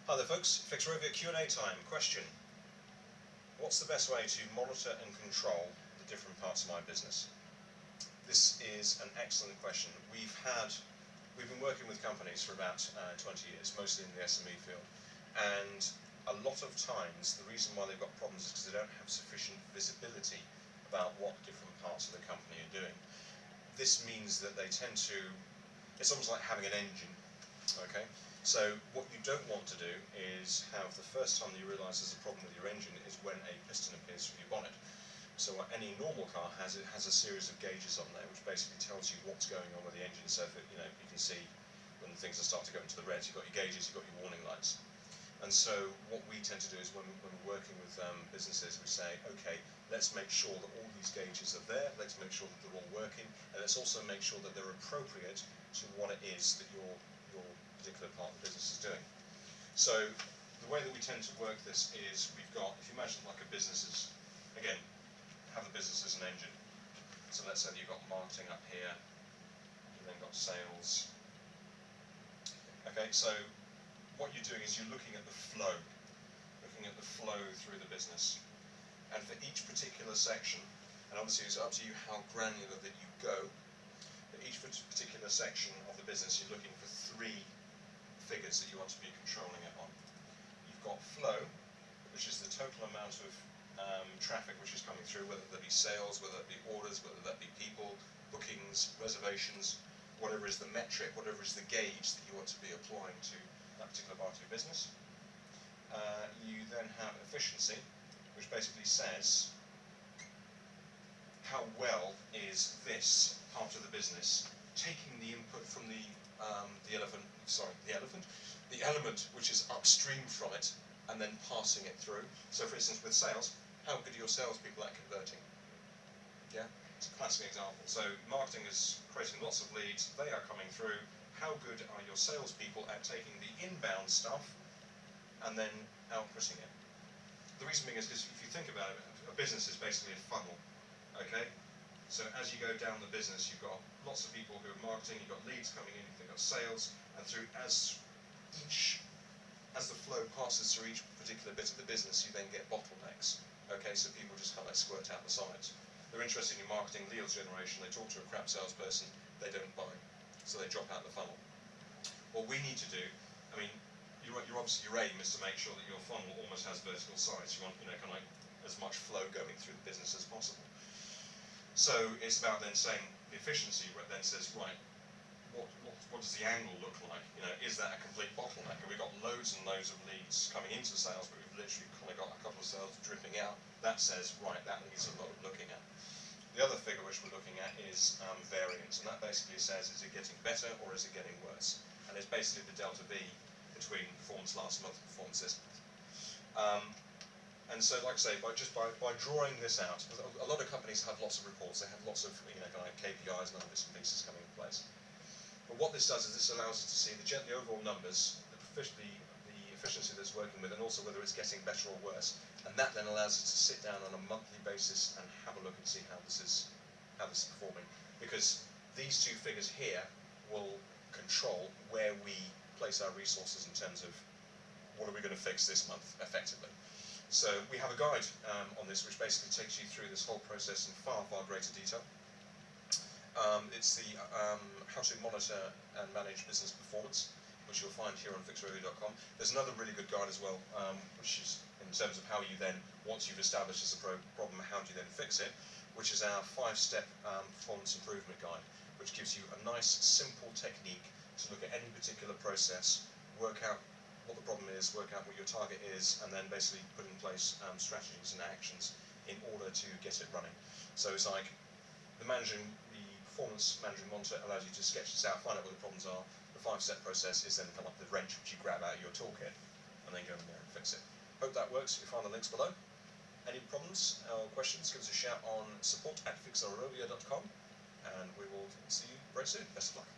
Hi there folks, Fixrovia Q&A time. Question: what's the best way to monitor and control the different parts of my business? This is an excellent question. We've been working with companies for about 20 years, mostly in the SME field, and a lot of times the reason why they've got problems is because they don't have sufficient visibility about what different parts of the company are doing. This means that they tend to, it's almost like having an engine, okay? So what you don't want to do is have the first time that you realise there's a problem with your engine is when a piston appears through your bonnet. So what any normal car has, it has a series of gauges on there which basically tells you what's going on with the engine. So that, you can see when things are starting to go into the reds, you've got your gauges, you've got your warning lights. And so what we tend to do is when we're working with businesses, we say, okay, let's make sure that all these gauges are there, let's make sure that they're all working, and let's also make sure that they're appropriate to what it is that your particular part of the business is doing. So the way that we tend to work this is we've got, if you imagine like a business is, again, have the business as an engine. So let's say that you've got marketing up here, you've then got sales. Okay, so what you're doing is you're looking at the flow through the business. And for each particular section, and obviously it's up to you how granular that you go, for each particular section of the business you're looking for three figures that you want to be controlling it on. You've got flow, which is the total amount of traffic which is coming through, whether that be sales, whether that be orders, whether that be people, bookings, reservations, whatever is the metric, whatever is the gauge that you want to be applying to that particular part of your business. You then have efficiency, which basically says how well is this part of the business taking the input from the element which is upstream from it and then passing it through. So for instance with sales, how good are your salespeople at converting? Yeah, it's a classic example. So marketing is creating lots of leads, they are coming through. How good are your salespeople at taking the inbound stuff and then outputting it? The reason being is because if you think about it, a business is basically a funnel, okay? So as you go down the business, you've got lots of people who are marketing, you've got leads coming in, you've got sales, and through as the flow passes through each particular bit of the business, you then get bottlenecks. Okay, so people just kind of like squirt out the sides. They're interested in your marketing, leads generation, they talk to a crap salesperson, they don't buy, so they drop out the funnel. What we need to do, I mean, obviously your aim is to make sure that your funnel almost has vertical sides. You want, kind of like as much flow going through the business as possible. So it's about then saying the efficiency, where it then says, right, what does the angle look like? Is that a complete bottleneck? And we've got loads and loads of leads coming into sales, but we've literally kind of got a couple of sales dripping out. That says, right, that needs a lot of looking at. The other figure which we're looking at is variance, and that basically says, is it getting better or is it getting worse? And it's basically the delta V between performance last month and performance this month. And so, like I say, by drawing this out, a lot of companies have lots of reports, they have lots of kind of KPIs and other bits and pieces coming in place. But what this does is this allows us to see the overall numbers, the efficiency that's working with, and also whether it's getting better or worse. And that then allows us to sit down on a monthly basis and have a look and see how this is performing. Because these two figures here will control where we place our resources in terms of what are we going to fix this month effectively. So we have a guide on this which basically takes you through this whole process in far, far greater detail. It's the how to monitor and manage business performance, which you'll find here on Fixrovia.com. There's another really good guide as well, which is in terms of how you then, once you've established this problem, how do you then fix it, which is our 5-step performance improvement guide, which gives you a nice, simple technique to look at any particular process, work out what the problem is, work out what your target is, and then basically put in place strategies and actions in order to get it running. So it's like the performance managing monitor allows you to sketch this out, find out what the problems are. The 5-step process is then kind of like the wrench which you grab out of your toolkit and then go in there and fix it. Hope that works. You'll find the links below. Any problems or questions, give us a shout on support@fixrovia.com, and we will see you very soon. Best of luck.